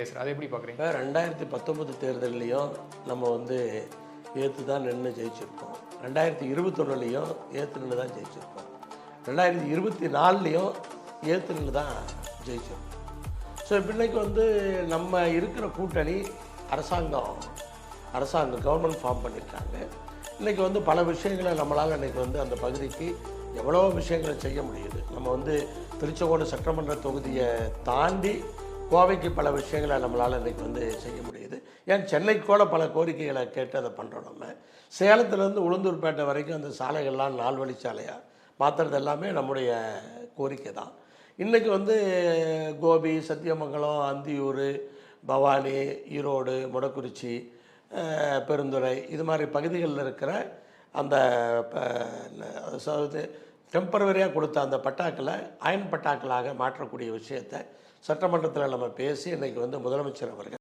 Sir அதை எப்படி பார்க்குறீங்க? இப்போ 2019 தேர்தல்லையும் நம்ம ஏற்று தான் நின்று ஜெயிச்சிருக்கோம். 2021லையும் ஏற்று நின்று தான் ஜெயிச்சிருக்கோம். 2024லையும் ஏற்று நின்று தான் ஜெயிச்சிருக்கோம். ஸோ இப்போ இன்றைக்கி நம்ம இருக்கிற கூட்டணி அரசாங்கம் கவர்மெண்ட் ஃபார்ம் பண்ணியிருக்காங்க. இன்றைக்கி பல விஷயங்களை நம்மளால் இன்றைக்கி அந்த பகுதிக்கு எவ்வளோ விஷயங்களை செய்ய முடியுது. நம்ம திருச்செங்கோடு சட்டமன்ற தொகுதியை தாண்டி கோவைக்கு பல விஷயங்களை நம்மளால் இன்றைக்கி செய்ய முடியுது. ஏன் சென்னைக்கு கூட பல கோரிக்கைகளை கேட்டு அதை பண்ணுறோம். நம்ம சேலத்துலேருந்து உளுந்தூர்பேட்டை வரைக்கும் அந்த சாலைகள்லாம் 4 வழிச்சாலையாக மாற்றுறது எல்லாமே நம்முடைய கோரிக்கை தான். இன்றைக்கி கோபி, சத்தியமங்கலம், அந்தியூர், பவானி, ஈரோடு, மொடக்குறிச்சி, பெருந்துறை இது மாதிரி பகுதிகளில் இருக்கிற அந்த டெம்பரவரியாக கொடுத்த அந்த பட்டாக்களை அயன் பட்டாக்களாக மாற்றக்கூடிய விஷயத்தை சட்டமன்றத்தில் நம்ம பேசி இன்றைக்கி முதலமைச்சர் அவர்கள்